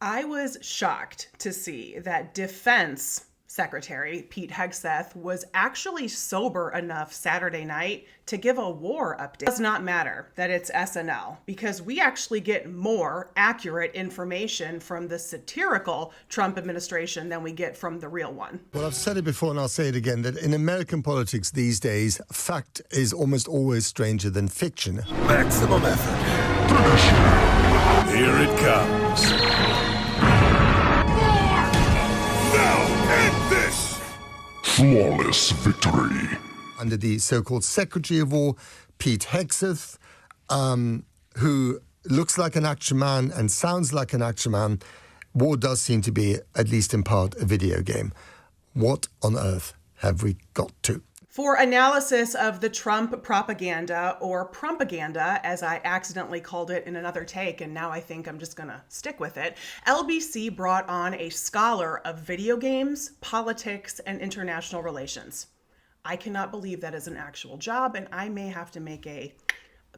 I was shocked to see that Defense Secretary Pete Hegseth was actually sober enough Saturday night to give a war update. It does not matter that it's SNL, because we actually get more accurate information from the satirical Trump administration than we get from the real one. Well, I've said it before and I'll say it again, that in American politics these days, fact is almost always stranger than fiction. Maximum effort. Tradition. Here it comes. Flawless victory. Under the so-called Secretary of War, Pete Hegseth, who looks like an action man and sounds like an action man, war does seem to be, at least in part, a video game. What on earth have we got to? For analysis of the Trump propaganda, or propaganda, as I accidentally called it in another take, and now I think I'm just going to stick with it, LBC brought on a scholar of video games, politics, and international relations. I cannot believe that is an actual job, and I may have to make a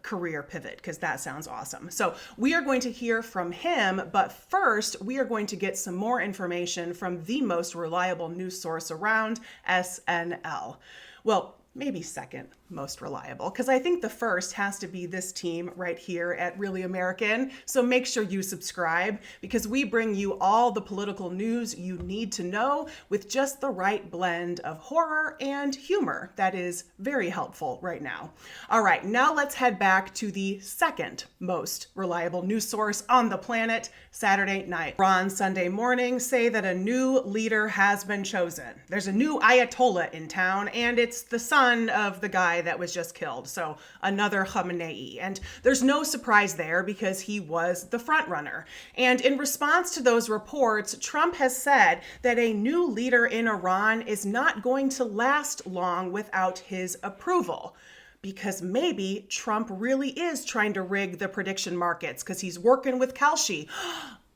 career pivot because that sounds awesome. So we are going to hear from him, but first we are going to get some more information from the most reliable news source around, SNL. Well, maybe second most reliable, because I think the first has to be this team right here at Really American. So make sure you subscribe, because we bring you all the political news you need to know with just the right blend of horror and humor. That is very helpful right now. All right, now let's head back to the second most reliable news source on the planet, Saturday night. On Sunday morning, say that a new leader has been chosen. There's a new Ayatollah in town, and it's the son of the guy that was just killed. So another Khamenei. And there's no surprise there because he was the front runner. And in response to those reports, Trump has said that a new leader in Iran is not going to last long without his approval. Because maybe Trump really is trying to rig the prediction markets because he's working with Kalshi.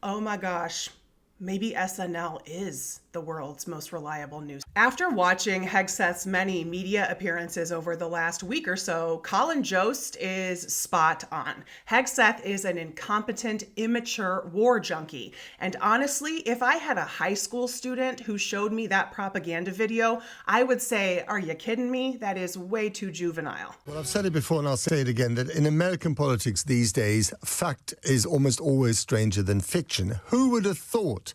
Oh my gosh. Maybe SNL is the world's most reliable news. After watching Hegseth's many media appearances over the last week or so, Colin Jost is spot on. Hegseth is an incompetent, immature war junkie. And honestly, if I had a high school student who showed me that propaganda video, I would say, are you kidding me? That is way too juvenile. Well, I've said it before and I'll say it again, that in American politics these days, fact is almost always stranger than fiction. Who would have thought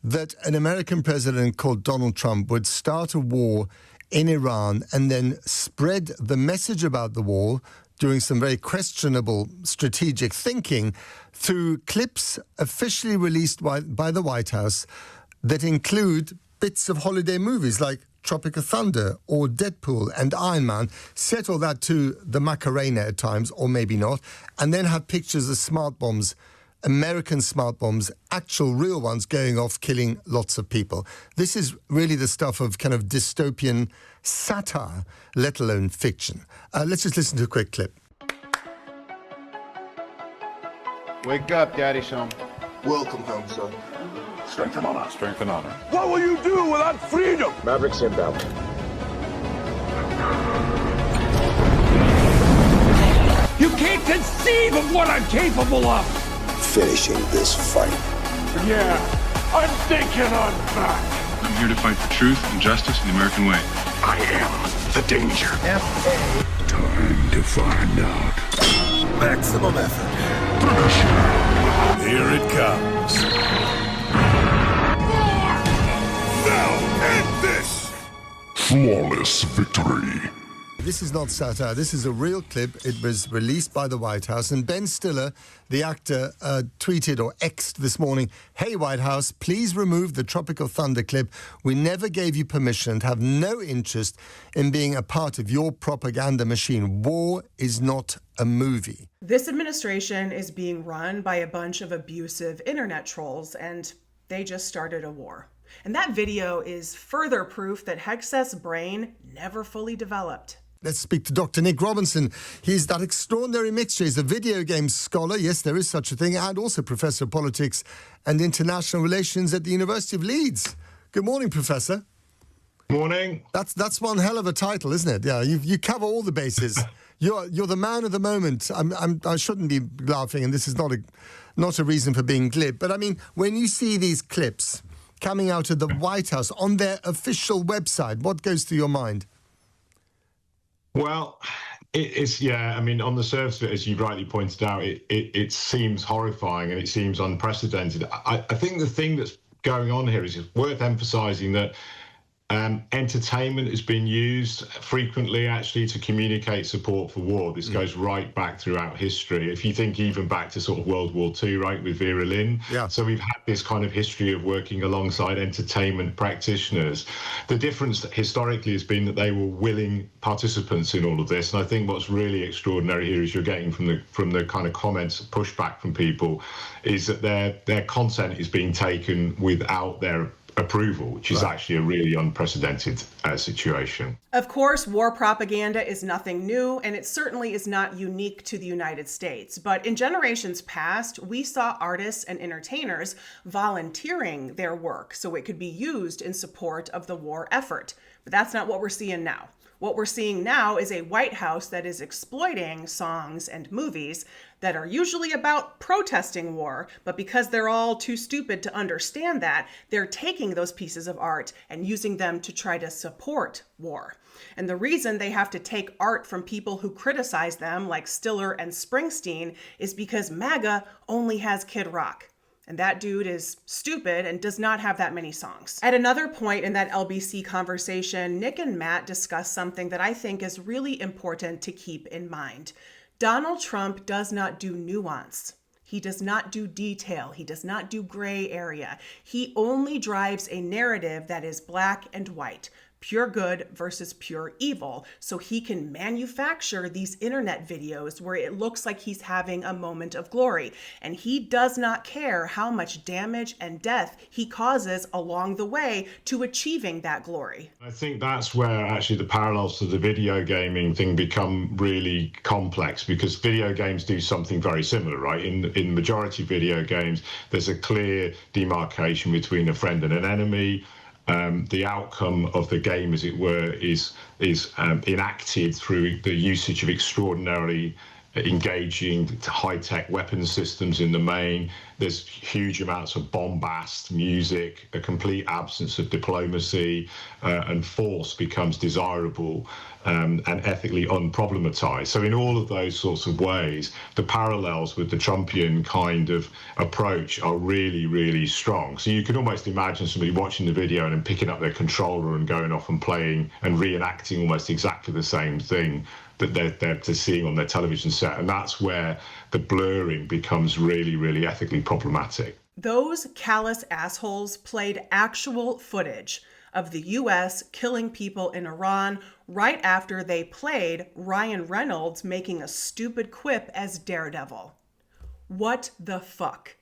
that an American president called Donald Trump would start a war in Iran and then spread the message about the war, doing some very questionable strategic thinking, through clips officially released by the White House that include bits of holiday movies like Tropic of Thunder or Deadpool and Iron Man, set all that to the Macarena at times, or maybe not, and then have pictures of smart bombs, American smart bombs, actual real ones going off, killing lots of people. This is really the stuff of kind of dystopian satire, let alone fiction. Let's just listen to a quick clip. Wake up, Daddy's home. Welcome home, son. Strength and honor. Strength and honor. What will you do without freedom? Mavericks inbound. You can't conceive of what I'm capable of! Finishing this fight. Yeah, I'm thinking I'm back. I'm here to fight for truth and justice in the American way. I am the danger. Time to find out. Maximum effort. Tradition. Here it comes. Now end this. Flawless victory. This is not satire. This is a real clip. It was released by the White House. And Ben Stiller, the actor, tweeted or X'd this morning, "Hey, White House, please remove the Tropical Thunder clip. We never gave you permission and have no interest in being a part of your propaganda machine. War is not a movie." This administration is being run by a bunch of abusive internet trolls, and they just started a war. And that video is further proof that Hegseth's brain never fully developed. Let's speak to Dr. Nick Robinson. He's that extraordinary mixture. He's a video game scholar, yes, there is such a thing, and also Professor of Politics and International Relations at the University of Leeds. Good morning, Professor. Morning. That's one hell of a title, isn't it? Yeah, you cover all the bases. You're the man of the moment. I shouldn't be laughing, and this is not a reason for being glib. But I mean, when you see these clips coming out of the White House on their official website, what goes through your mind? Well, it's I mean, on the surface of it, as you rightly pointed out, it seems horrifying and it seems unprecedented. I think the thing that's going on here is it's worth emphasising that entertainment has been used frequently actually to communicate support for war. This goes right back throughout history. If you think even back to sort of World War II, right, with Vera Lynn. Yeah. So we've had this kind of history of working alongside entertainment practitioners. The difference historically has been that they were willing participants in all of this. And I think what's really extraordinary here is you're getting from the kind of comments, pushback from people, is that their content is being taken without their approval, which is actually a really unprecedented situation. Of course, war propaganda is nothing new, and it certainly is not unique to the United States. But in generations past, we saw artists and entertainers volunteering their work so it could be used in support of the war effort. But that's not what we're seeing now. What we're seeing now is a White House that is exploiting songs and movies that are usually about protesting war, but because they're all too stupid to understand that, they're taking those pieces of art and using them to try to support war. And the reason they have to take art from people who criticize them, like Stiller and Springsteen, is because MAGA only has Kid Rock. And that dude is stupid and does not have that many songs. At another point in that LBC conversation, Nick and Matt discussed something that I think is really important to keep in mind. Donald Trump does not do nuance. He does not do detail. He does not do gray area. He only drives a narrative that is black and white. Pure good versus pure evil. So he can manufacture these internet videos where it looks like he's having a moment of glory. And he does not care how much damage and death he causes along the way to achieving that glory. I think that's where actually the parallels to the video gaming thing become really complex, because video games do something very similar, right? In majority video games, there's a clear demarcation between a friend and an enemy. The outcome of the game, as it were, is enacted through the usage of extraordinarily engaging high-tech weapon systems in the main. There's huge amounts of bombast, music, a complete absence of diplomacy, and force becomes desirable and ethically unproblematized. So in all of those sorts of ways, the parallels with the Trumpian kind of approach are really, really strong. So you can almost imagine somebody watching the video and then picking up their controller and going off and playing and reenacting almost exactly the same thing that they're seeing on their television set. And that's where the blurring becomes really, really ethically problematic. Those callous assholes played actual footage of the U.S. killing people in Iran right after they played Ryan Reynolds making a stupid quip as Daredevil. What the fuck?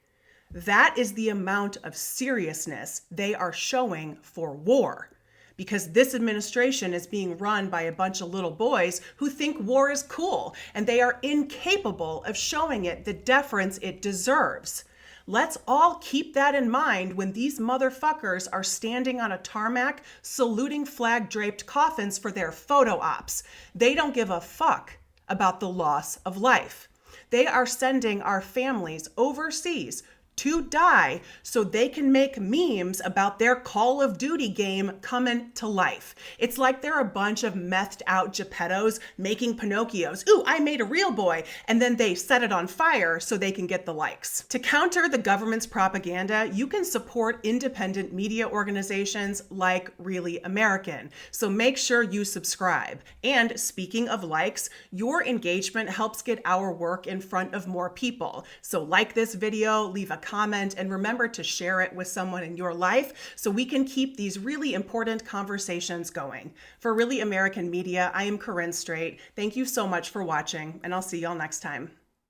That is the amount of seriousness they are showing for war. Because this administration is being run by a bunch of little boys who think war is cool, and they are incapable of showing it the deference it deserves. Let's all keep that in mind when these motherfuckers are standing on a tarmac saluting flag-draped coffins for their photo ops. They don't give a fuck about the loss of life. They are sending our families overseas to die so they can make memes about their Call of Duty game coming to life. It's like they're a bunch of methed out Geppettos making Pinocchios. Ooh, I made a real boy. And then they set it on fire so they can get the likes. To counter the government's propaganda, you can support independent media organizations like Really American. So make sure you subscribe. And speaking of likes, your engagement helps get our work in front of more people. So like this video, leave a comment, and remember to share it with someone in your life so we can keep these really important conversations going. For Really American Media, I am Corinne Straight. Thank you so much for watching, and I'll see y'all next time.